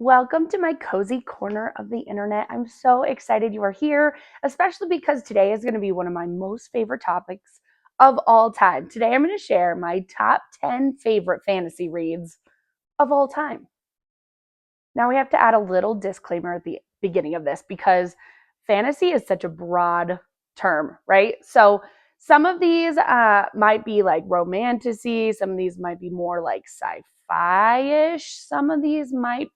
Welcome to my cozy corner of the internet. I'm so excited you are here, especially because today is going to be one of my most favorite topics of all time. Today I'm going to share my top 10 favorite fantasy reads of all time. Now we have to add a little disclaimer at the beginning of this because fantasy is such a broad term, right? So some of these might be like romantasy, some of these might be more like sci-fi-ish, some of these might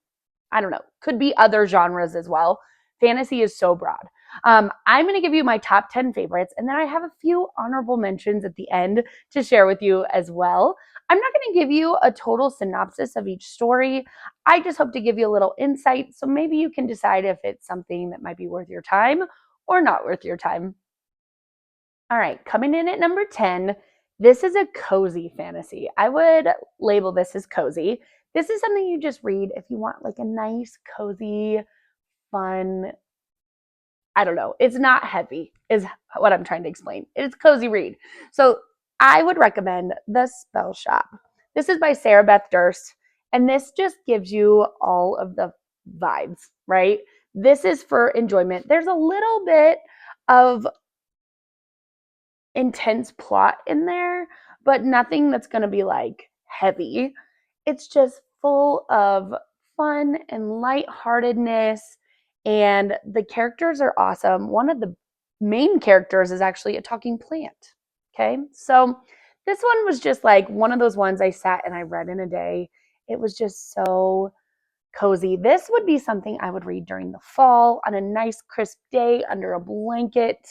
I don't know, could be other genres as well. Fantasy is so broad. I'm going to give you my top 10 favorites, and then I have a few honorable mentions at the end to share with you as well. I'm not going to give you a total synopsis of each story. I just hope to give you a little insight so maybe you can decide if it's something that might be worth your time or not worth your time. All right, coming in at number 10, this is a cozy fantasy. I would label this as cozy. This is something you just read if you want like a nice, cozy, fun, I don't know. It's not heavy, is what I'm trying to explain. It's a cozy read. So I would recommend The Spell Shop. This is by Sarah Beth Durst, and this just gives you all of the vibes, right? This is for enjoyment. There's a little bit of intense plot in there, but nothing that's going to be like heavy. It's just full of fun and lightheartedness, and the characters are awesome. One of the main characters is actually a talking plant. Okay, so this one was just like one of those ones I sat and I read in a day. It was just so cozy. This would be something I would read during the fall on a nice crisp day under a blanket.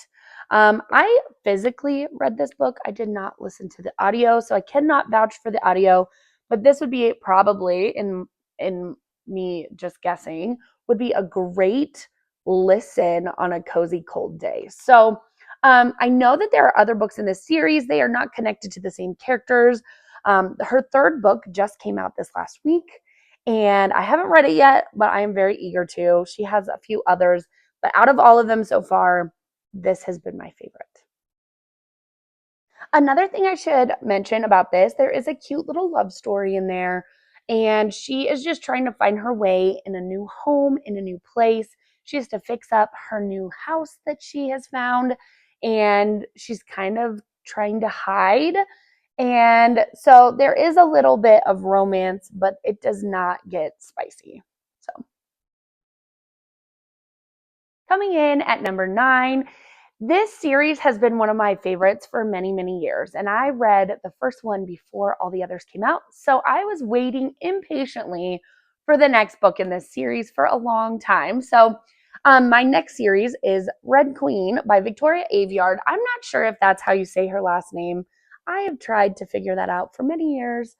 I physically read this book. I did not listen to the audio, so I cannot vouch for the audio, but this would be probably in me just guessing would be a great listen on a cozy cold day. So I know that there are other books in this series. They are not connected to the same characters. Her third book just came out this last week, and I haven't read it yet, but I am very eager to. She has a few others, but out of all of them so far, this has been my favorite. Another thing I should mention about this, there is a cute little love story in there, and she is just trying to find her way in a new home, in a new place. She has to fix up her new house that she has found, and she's kind of trying to hide. And so there is a little bit of romance, but it does not get spicy. So coming in at number 9, this series has been one of my favorites for many, many years. And I read the first one before all the others came out. So I was waiting impatiently for the next book in this series for a long time. So my next series is Red Queen by Victoria Aveyard. I'm not sure if that's how you say her last name. I have tried to figure that out for many years.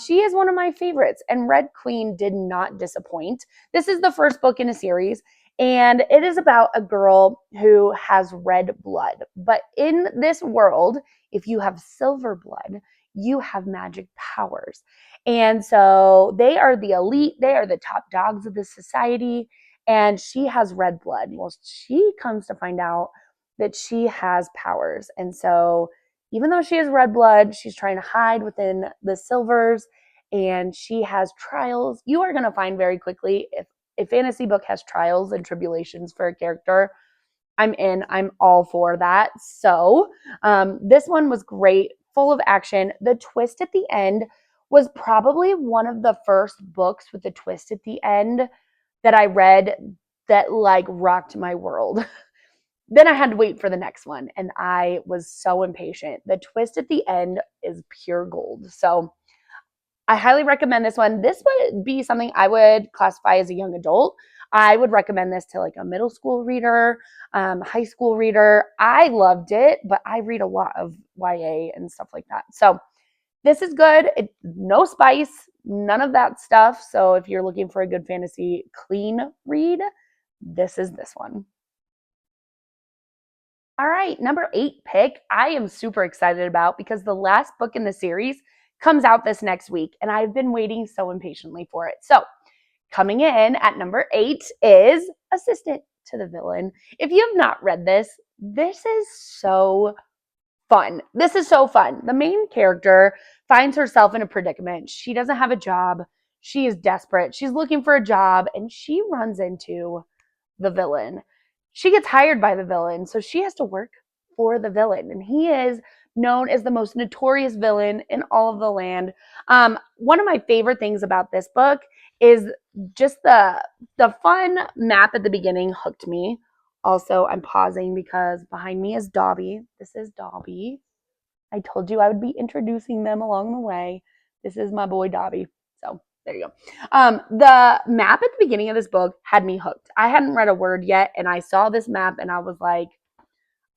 She is one of my favorites, and Red Queen did not disappoint. This is the first book in a series, and it is about a girl who has red blood. But in this world, if you have silver blood, you have magic powers. And so they are the elite, they are the top dogs of the society, and she has red blood. Well, she comes to find out that she has powers. And so even though she has red blood, she's trying to hide within the silvers, and she has trials. You are going to find very quickly if a fantasy book has trials and tribulations for a character, I'm in. I'm all for that. So this one was great, full of action. The twist at the end was probably one of the first books with the twist at the end that I read that like rocked my world. Then I had to wait for the next one, and I was so impatient. The twist at the end is pure gold. So I highly recommend this one. This would be something I would classify as a young adult. I would recommend this to like a middle school reader, high school reader. I loved it, but I read a lot of YA and stuff like that. So this is good. No spice, none of that stuff. So if you're looking for a good fantasy clean read, this is this one. All right, number 8 pick, I am super excited about because the last book in the series comes out this next week, and I've been waiting so impatiently for it. So, coming in at number 8 is Assistant to the Villain. If you have not read this, this is so fun. This is so fun. The main character finds herself in a predicament. She doesn't have a job. She is desperate. She's looking for a job and she runs into the villain. She gets hired by the villain, so she has to work for the villain. And he is known as the most notorious villain in all of the land. One of my favorite things about this book is just the fun map at the beginning hooked me. Also, I'm pausing because behind me is Dobby. This is Dobby. I told you I would be introducing them along the way. This is my boy Dobby. So there you go. The map at the beginning of this book had me hooked. I hadn't read a word yet, and I saw this map, and I was like,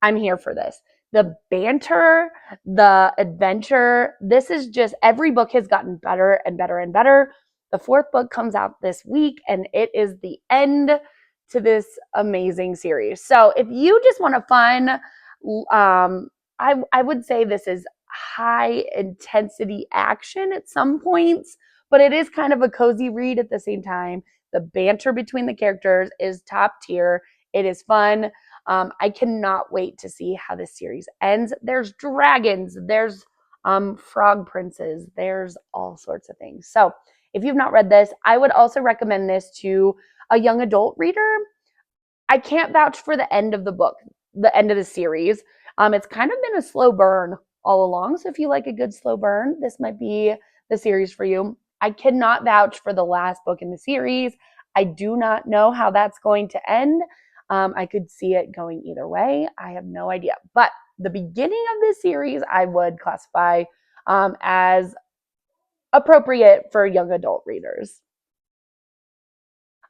I'm here for this. The banter, the adventure, this is just every book has gotten better and better and better. The fourth book comes out this week, and it is the end to this amazing series. So if you just want a fun, I would say this is high intensity action at some points, but it is kind of a cozy read at the same time. The banter between the characters is top tier. It is fun. I cannot wait to see how this series ends. There's dragons, there's frog princes, there's all sorts of things. So if you've not read this, I would also recommend this to a young adult reader. I can't vouch for the end of the book, the end of the series. It's kind of been a slow burn all along. So if you like a good slow burn, this might be the series for you. I cannot vouch for the last book in the series. I do not know how that's going to end. I could see it going either way. I have no idea. But the beginning of this series, I would classify as appropriate for young adult readers.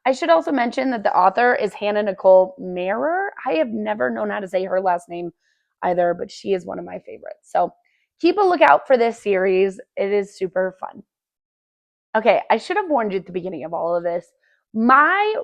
I should also mention that the author is Hannah Nicole Marer. I have never known how to say her last name either, but she is one of my favorites. So keep a lookout for this series. It is super fun. Okay, I should have warned you at the beginning of all of this. My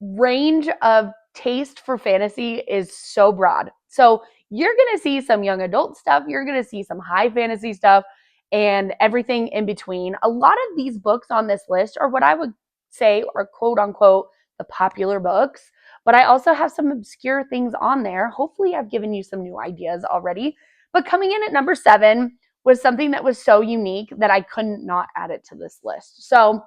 range of taste for fantasy is so broad. So you're going to see some young adult stuff, you're going to see some high fantasy stuff, and everything in between. A lot of these books on this list are what I would say are quote unquote the popular books, but I also have some obscure things on there. Hopefully, I've given you some new ideas already. But coming in at number 7 was something that was so unique that I couldn't not add it to this list. So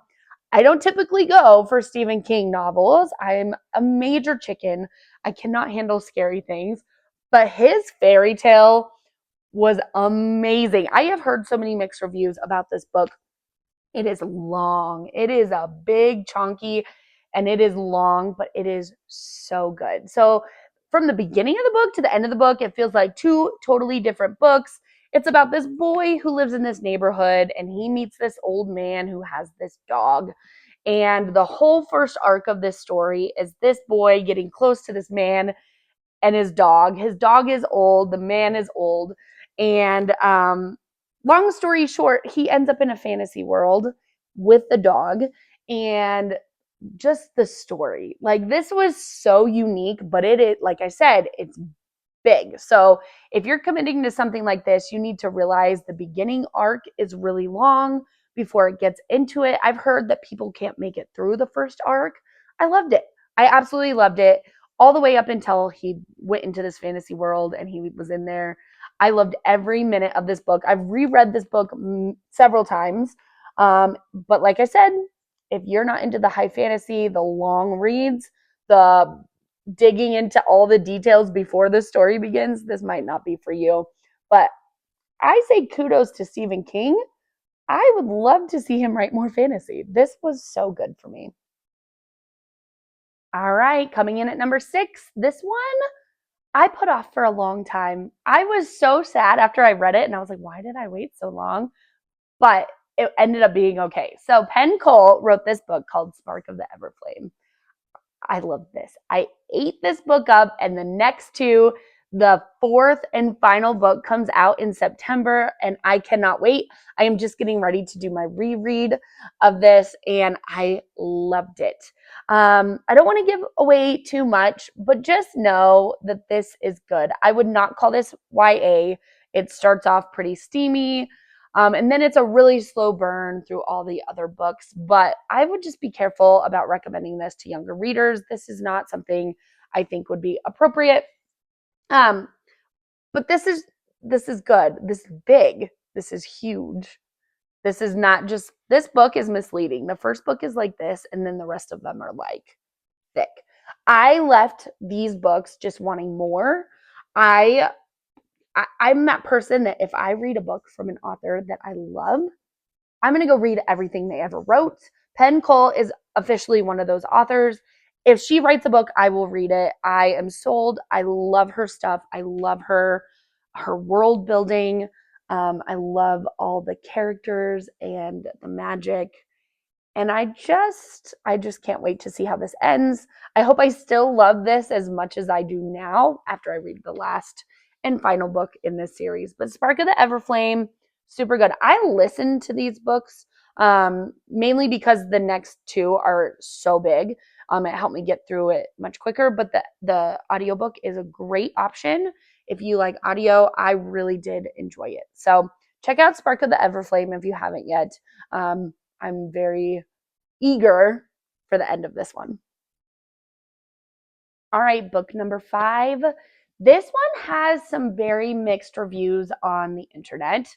I don't typically go for Stephen King novels. I'm a major chicken. I cannot handle scary things. But his fairy tale was amazing. I have heard so many mixed reviews about this book. It is long. It is a big, chunky, and it is long, but it is so good. So from the beginning of the book to the end of the book, it feels like two totally different books. It's about this boy who lives in this neighborhood, and he meets this old man who has this dog. And the whole first arc of this story is this boy getting close to this man and his dog. His dog is old, the man is old. And long story short, he ends up in a fantasy world with the dog. And just the story, like, this was so unique, but it is, like I said, it's big. So if you're committing to something like this, you need to realize the beginning arc is really long before it gets into it. I've heard that people can't make it through the first arc. I loved it. I absolutely loved it all the way up until he went into this fantasy world and he was in there. I loved every minute of this book. I've reread this book several times. But like I said, if you're not into the high fantasy, the long reads, the digging into all the details before the story begins, this might not be for you. But I say kudos to Stephen King. I would love to see him write more fantasy. This was so good for me. All right, coming in at number 6, this one I put off for a long time. I was so sad after I read it, and I was like, why did I wait so long? But it ended up being okay. So Penn Cole wrote this book called Spark of the Everflame. I love this. I ate this book up, and the next two, the fourth and final book, comes out in September, and I cannot wait. I am just getting ready to do my reread of this, and I loved it. I don't want to give away too much, but just know that this is good. I would not call this YA. It starts off pretty steamy. And then it's a really slow burn through all the other books. But I would just be careful about recommending this to younger readers. This is not something I think would be appropriate. Um, but this is good. This is big. This is huge. This is not just, this book is misleading. The first book is like this, and then the rest of them are like thick. I left these books just wanting more. I, I'm that person that if I read a book from an author that I love, I'm going to go read everything they ever wrote. Penn Cole is officially one of those authors. If she writes a book, I will read it. I am sold. I love her stuff. I love her world building. I love all the characters and the magic. And I just can't wait to see how this ends. I hope I still love this as much as I do now after I read the last and final book in this series. But Spark of the Everflame, super good. I listened to these books mainly because the next two are so big. It helped me get through it much quicker, but the audiobook is a great option. If you like audio, I really did enjoy it. So check out Spark of the Everflame if you haven't yet. I'm very eager for the end of this one. All right, book number 5. This one has some very mixed reviews on the internet,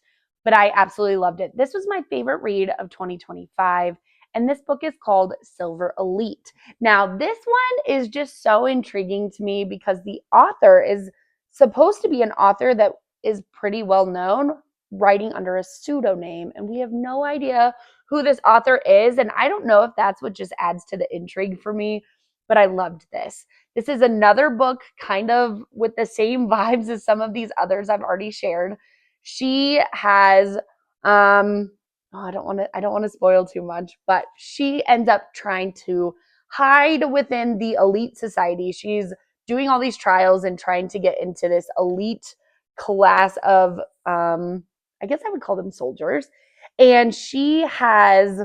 but I absolutely loved it. This was my favorite read of 2025, and this book is called Silver Elite. Now, this one is just so intriguing to me because the author is supposed to be an author that is pretty well known, writing under a pseudonym, and we have no idea who this author is, and I don't know if that's what just adds to the intrigue for me, but I loved this. This is another book kind of with the same vibes as some of these others I've already shared. She has I don't want to spoil too much, but she ends up trying to hide within the elite society. She's doing all these trials and trying to get into this elite class of I guess I would call them soldiers. And she has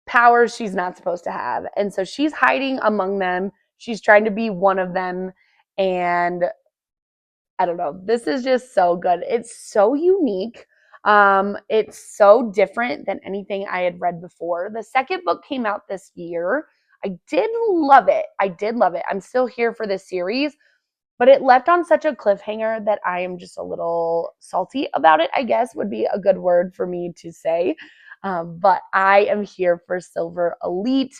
powers she's not supposed to have. And so she's hiding among them. She's trying to be one of them. And I don't know. This is just so good. It's so unique. It's so different than anything I had read before. The second book came out this year. I did love it. I did love it. I'm still here for this series, but it left on such a cliffhanger that I am just a little salty about it, I guess would be a good word for me to say. But I am here for Silver Elite.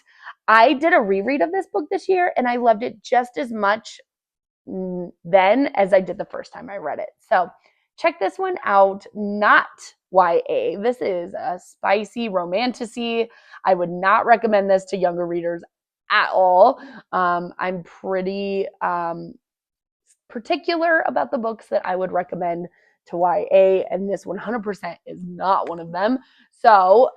I did a reread of this book this year, and I loved it just as much then as I did the first time I read it. So check this one out. Not YA. This is a spicy romantasy. I would not recommend this to younger readers at all. I'm pretty particular about the books that I would recommend to YA, and this 100% is not one of them. So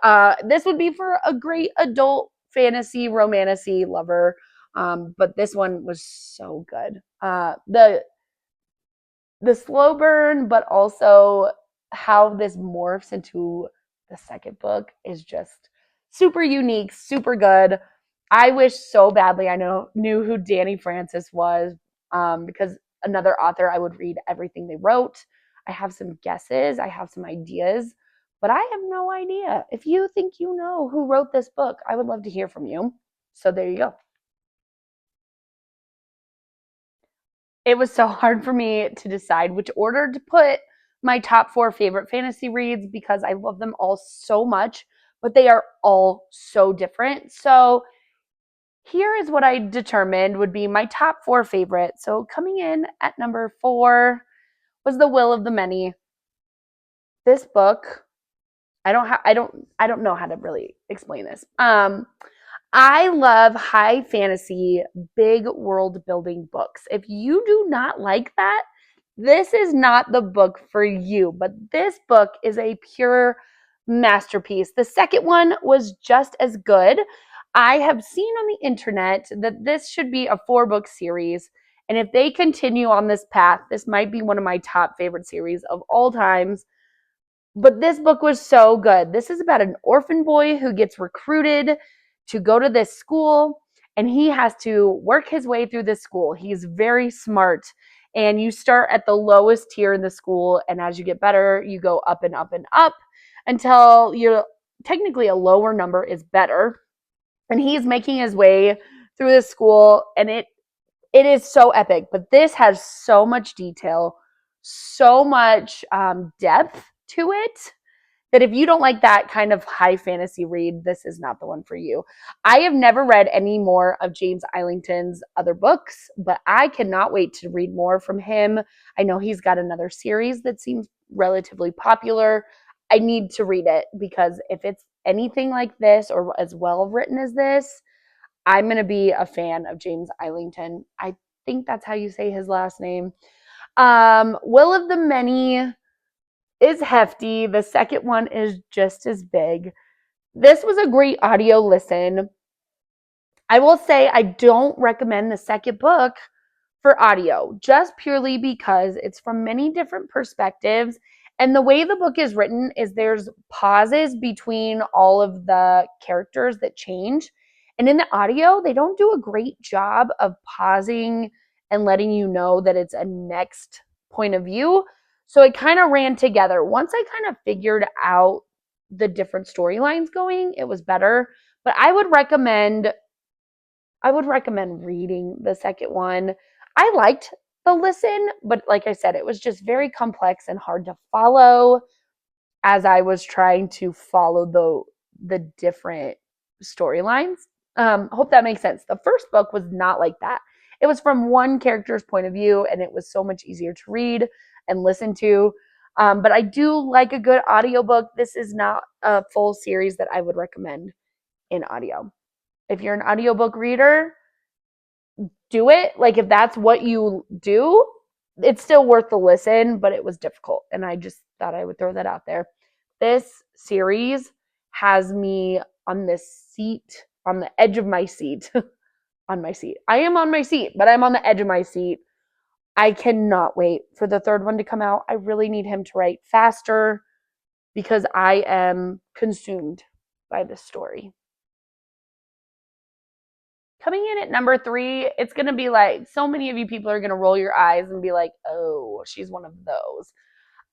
this would be for a great adult fantasy romantasy lover. But this one was so good. The slow burn, but also how this morphs into the second book is just super unique, super good. I wish so badly I knew who Danny Francis was, because another author I would read everything they wrote. I have some guesses, I have some ideas, but I have no idea. If you think you know who wrote this book, I would love to hear from you. So there you go. It was so hard for me to decide which order to put my top 4 favorite fantasy reads because I love them all so much, but they are all so different. So here is what I determined would be my top 4 favorites. So coming in at number 4 was The Will of the Many. This book, I don't know how to really explain this. I love high fantasy, big world building books. If you do not like that, this is not the book for you. But this book is a pure masterpiece. The second one was just as good. I have seen on the internet that this should be a 4-book series. And if they continue on this path, this might be one of my top favorite series of all times. But this book was so good. This is about an orphan boy who gets recruited to go to this school, and he has to work his way through this school. He's very smart, and you start at the lowest tier in the school, and as you get better, you go up and up and up until you're technically a lower number is better. And he's making his way through this school, and it is so epic. But this has so much detail, so much depth to it that if you don't like that kind of high fantasy read, this is not the one for you. I have never read any more of James Islington's other books, but I cannot wait to read more from him. I know he's got another series that seems relatively popular. I need to read it because if it's anything like this or as well written as this, I'm going to be a fan of James Islington. I think that's how you say his last name. Will of the Many is hefty. The second one is just as big. This was a great audio listen. I will say I don't recommend the second book for audio, just purely because it's from many different perspectives. And the way the book is written is there's pauses between all of the characters that change. And in the audio, they don't do a great job of pausing and letting you know that it's a next point of view. So it kind of ran together. Once I kind of figured out the different storylines going, it was better. But I would recommend reading the second one. I liked the listen, but like I said, it was just very complex and hard to follow as I was trying to follow the different storylines. Hope that makes sense. The first book was not like that. It was from one character's point of view, and it was so much easier to read and listen to. But I do like a good audiobook. This is not a full series that I would recommend in audio. If you're an audiobook reader, do it. Like if that's what you do, it's still worth the listen, but it was difficult. And I just thought I would throw that out there. This series has me on this seat, on the edge of my seat. On my seat. I am on my seat, but I'm on the edge of my seat. I cannot wait for the third one to come out. I really need him to write faster because I am consumed by this story. Coming in at number 3, it's going to be like so many of you people are going to roll your eyes and be like, oh, she's one of those.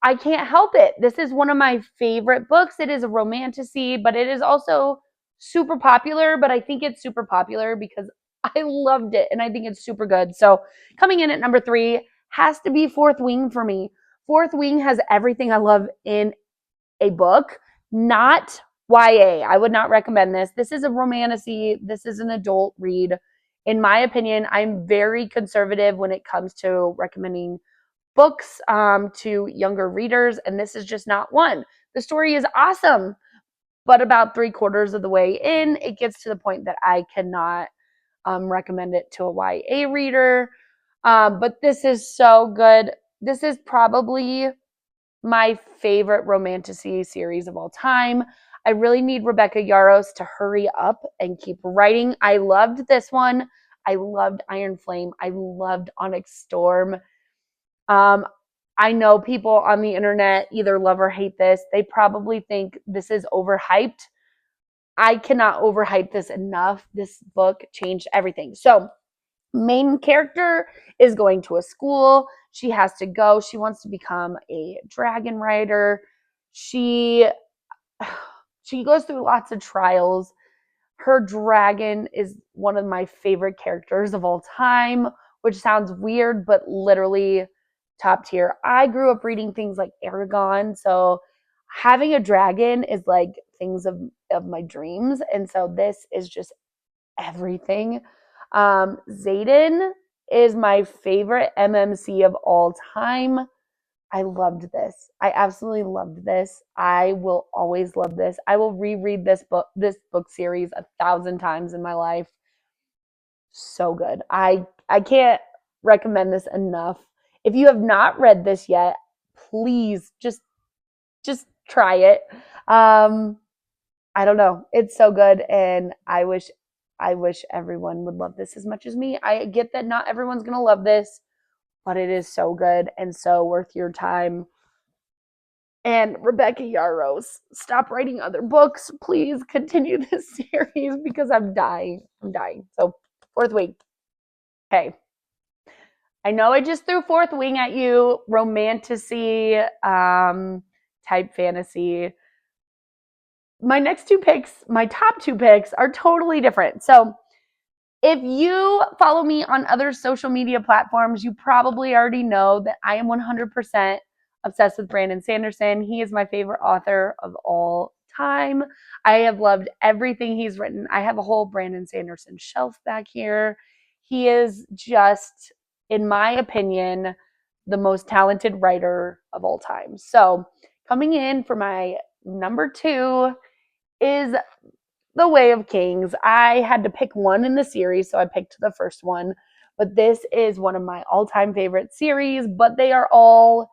I can't help it. This is one of my favorite books. It is a romantasy, but it is also super popular. But I think it's super popular because I loved it and I think it's super good. So coming in at number 3 has to be Fourth Wing for me. Fourth Wing has everything I love in a book, not YA. I would not recommend this. This is a romantasy. This is an adult read. In my opinion, I'm very conservative when it comes to recommending books to younger readers, and this is just not one. The story is awesome, but about 3/4 of the way in, it gets to the point that I cannot recommend it to a YA reader. But this is so good. This is probably my favorite romantasy series of all time. I really need Rebecca Yarros to hurry up and keep writing. I loved this one. I loved Iron Flame. I loved Onyx Storm. I know people on the internet either love or hate this. They probably think this is overhyped. I cannot overhype this enough. This book changed everything. So, main character is going to a school. She has to go. She wants to become a dragon rider. She goes through lots of trials. Her dragon is one of my favorite characters of all time, which sounds weird, but literally top tier. I grew up reading things like Aragon, so having a dragon is like things of my dreams, and so this is just everything. Xaden is my favorite MMC of all time. I loved this. I absolutely loved this. I will always love this. I will reread this book series 1,000 times in my life. So good. I can't recommend this enough. If you have not read this yet, please just try it. I don't know. It's so good, and I wish everyone would love this as much as me. I get that not everyone's gonna love this, but it is so good and so worth your time. And Rebecca Yarros, stop writing other books. Please continue this series because I'm dying. I'm dying. So, Fourth Wing. Okay. I know I just threw Fourth Wing at you. Romantasy, type fantasy. My next 2 picks, my top 2 picks, are totally different. So, if you follow me on other social media platforms, you probably already know that I am 100% obsessed with Brandon Sanderson. He is my favorite author of all time. I have loved everything he's written. I have a whole Brandon Sanderson shelf back here. He is just, in my opinion, the most talented writer of all time. So, coming in for my number 2 is The Way of Kings. I had to pick one in the series, so I picked the first one. But this is one of my all-time favorite series, but they are all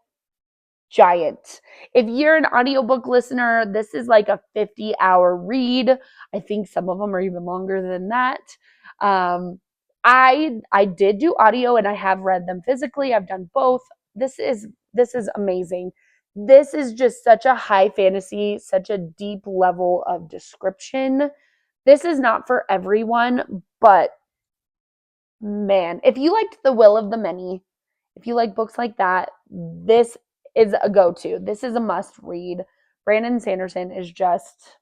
giant. If you're an audiobook listener, this is like a 50-hour read. I think some of them are even longer than that. I did do audio and I have read them physically. I've done both. This is amazing. This is just such a high fantasy, such a deep level of description. This is not for everyone, but man, if you liked The Will of the Many, if you like books like that, this is a go-to. This is a must-read. Brandon Sanderson is just,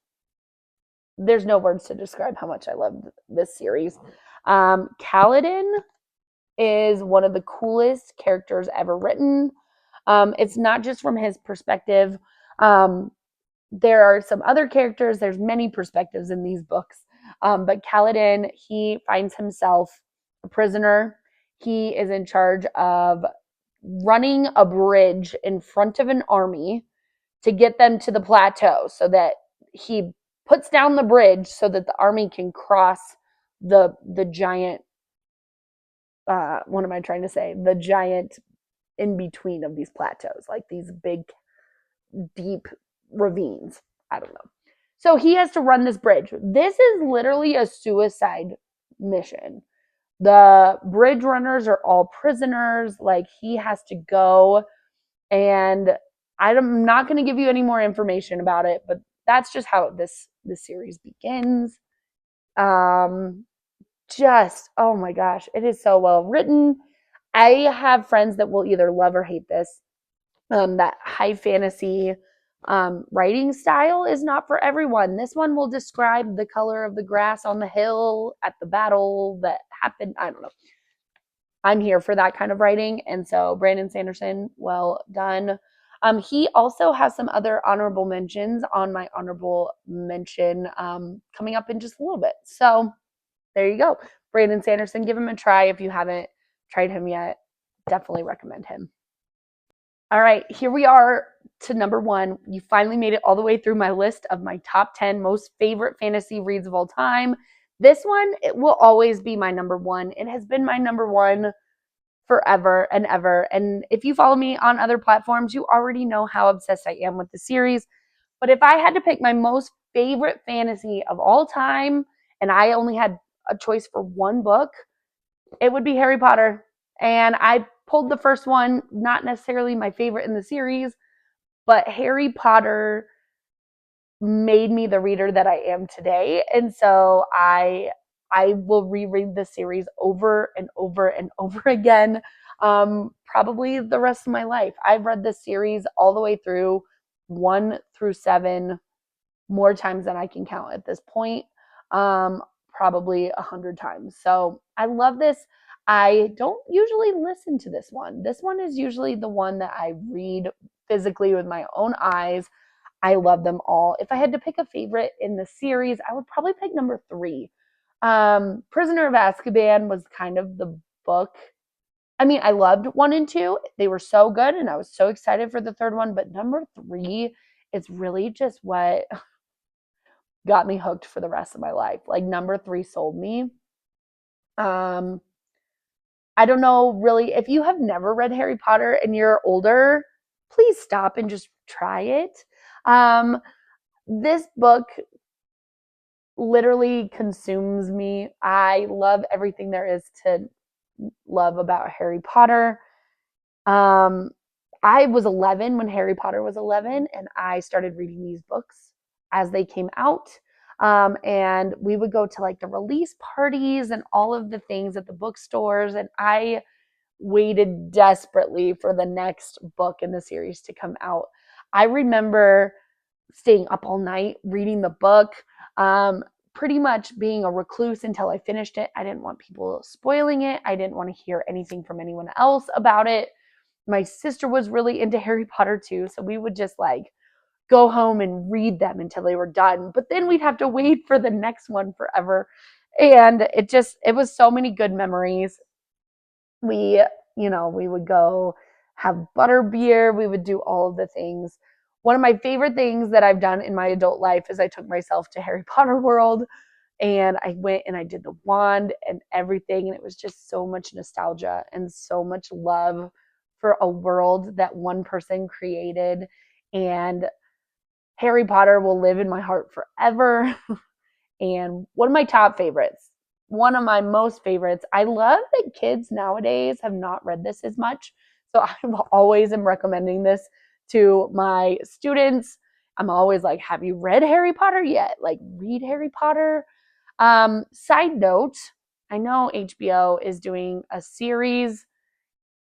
there's no words to describe how much I love this series. Kaladin is one of the coolest characters ever written. It's not just from his perspective. There are some other characters. There's many perspectives in these books. But Kaladin, he finds himself a prisoner. He is in charge of running a bridge in front of an army to get them to the plateau so that he puts down the bridge so that the army can cross the giant what am I trying to say? The giant in between of these plateaus, like these big deep ravines. I don't know. So he has to run this bridge. This is literally a suicide mission. The bridge runners are all prisoners. Like he has to go, and I'm not going to give you any more information about it, but that's just how this series begins. Um, just oh my gosh, it is so well written. I have friends that will either love or hate this. That high fantasy writing style is not for everyone. This one will describe the color of the grass on the hill at the battle that happened. I don't know. I'm here for that kind of writing. And so Brandon Sanderson, well done. He also has some other honorable mentions on my honorable mention coming up in just a little bit. So there you go. Brandon Sanderson, give him a try if you haven't tried him yet. Definitely recommend him. All right, here we are to number 1. You finally made it all the way through my list of my top 10 most favorite fantasy reads of all time. This one, it will always be my number 1. It has been my number 1 forever and ever. And if you follow me on other platforms, you already know how obsessed I am with the series. But if I had to pick my most favorite fantasy of all time, and I only had a choice for one book, it would be Harry Potter. And I pulled the first one, not necessarily my favorite in the series, but Harry Potter made me the reader that I am today. And so I will reread the series over and over and over again, probably the rest of my life. I've read this series all the way through 1 through 7 more times than I can count at this point. Probably 100 times. So I love this. I don't usually listen to this one. This one is usually the one that I read physically with my own eyes. I love them all. If I had to pick a favorite in the series, I would probably pick number 3. Prisoner of Azkaban was kind of the book. I mean, I loved 1 and 2. They were so good, and I was so excited for the third one. But number 3 is really just what got me hooked for the rest of my life. Like number 3 sold me. I don't know really if you have never read Harry Potter and you're older, please stop and just try it. This book literally consumes me. I love everything there is to love about Harry Potter. I was 11 when Harry Potter was 11, and I started reading these books as they came out. And we would go to like the release parties and all of the things at the bookstores, and I waited desperately for the next book in the series to come out. I remember staying up all night reading the book, pretty much being a recluse until I finished it. I didn't want people spoiling it. I didn't want to hear anything from anyone else about it. My sister was really into Harry Potter too, so we would just like go home and read them until they were done. But then we'd have to wait for the next one forever. And it was so many good memories. We, we would go have butter beer, we would do all of the things. One of my favorite things that I've done in my adult life is I took myself to Harry Potter World and I went and I did the wand and everything. And it was just so much nostalgia and so much love for a world that one person created. And Harry Potter will live in my heart forever. And one of my top favorites, one of my most favorites. I love that kids nowadays have not read this as much. So I always am recommending this to my students. I'm always like, have you read Harry Potter yet? Like, read Harry Potter. Side note, I know HBO is doing a series,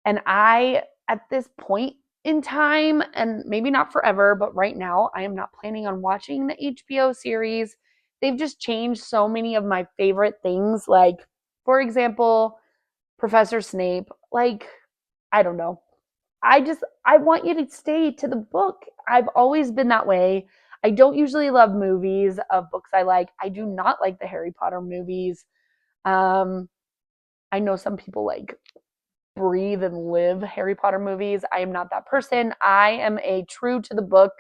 and at this point in time, and maybe not forever, but right now, I am not planning on watching the HBO series. They've just changed so many of my favorite things. Like, for example, Professor Snape. Like, I don't know. I want you to stay to the book. I've always been that way. I don't usually love movies of books I like. I do not like the Harry Potter movies. Um, I know some people like breathe and live Harry Potter movies. I am not that person. I am a true to the book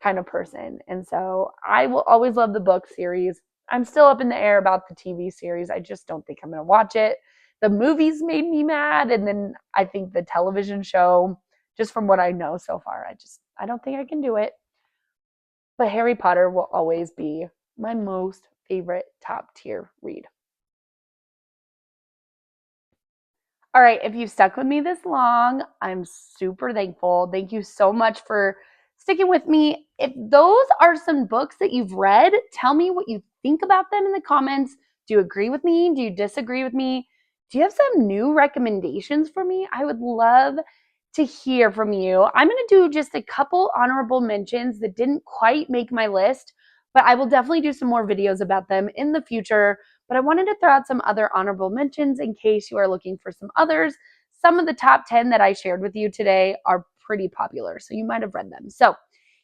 kind of person. And so I will always love the book series. I'm still up in the air about the TV series. I just don't think I'm going to watch it. The movies made me mad. And then I think the television show, just from what I know so far, I don't think I can do it. But Harry Potter will always be my most favorite top tier read. All right, if you've stuck with me this long, I'm super thankful. Thank you so much for sticking with me. If those are some books that you've read, tell me what you think about them in the comments. Do you agree with me? Do you disagree with me? Do you have some new recommendations for me? I would love to hear from you. I'm going to do just a couple honorable mentions that didn't quite make my list, but I will definitely do some more videos about them in the future. But I wanted to throw out some other honorable mentions in case you are looking for some others. Some of the top 10 that I shared with you today are pretty popular, so you might have read them. So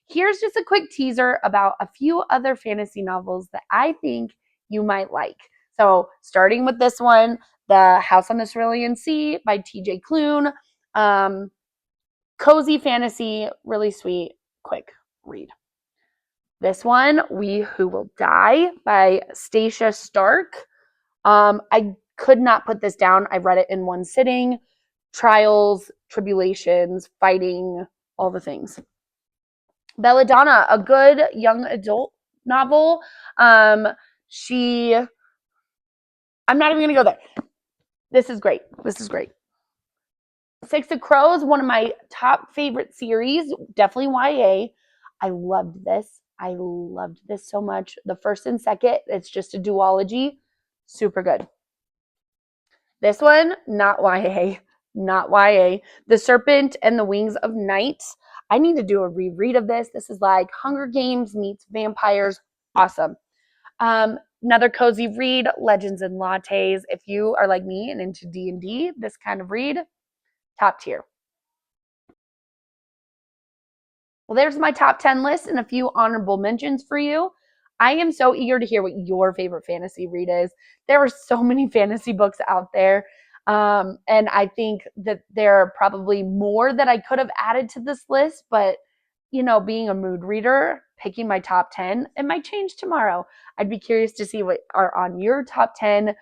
here's just a quick teaser about a few other fantasy novels that I think you might like. So starting with this one, The House on the Cerulean Sea by TJ Klune. Cozy fantasy, really sweet, quick read. This one, We Who Will Die by Stacia Stark. I could not put this down. I read it in one sitting. Trials, tribulations, fighting, all the things. Belladonna, a good young adult novel. I'm not even going to go there. This is great. This is great. Six of Crows, one of my top favorite series, definitely YA. I loved this. I loved this so much. The first and second, it's just a duology. Super good. This one, not YA. Not YA. The Serpent and the Wings of Night. I need to do a reread of this. This is like Hunger Games meets vampires. Awesome. Another cozy read, Legends and Lattes. If you are like me and into D&D, this kind of read, top tier. Well, there's my top 10 list and a few honorable mentions for you. I am so eager to hear what your favorite fantasy read is. There are so many fantasy books out there. And I think that there are probably more that I could have added to this list, but being a mood reader, picking my top 10, it might change tomorrow. I'd be curious to see what are on your top 10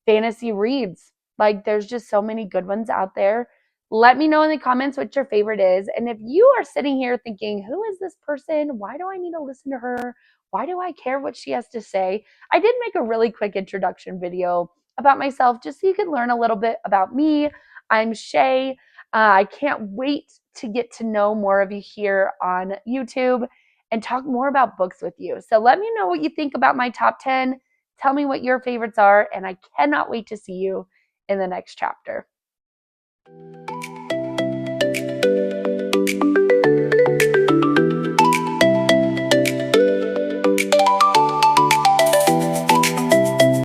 fantasy reads. Like, there's just so many good ones out there. Let me know in the comments what your favorite is. And if you are sitting here thinking, who is this person? Why do I need to listen to her? Why do I care what she has to say? I did make a really quick introduction video about myself just so you could learn a little bit about me. I'm Shay. I can't wait to get to know more of you here on YouTube and talk more about books with you. So let me know what you think about my top 10. Tell me what your favorites are, and I cannot wait to see you in the next chapter.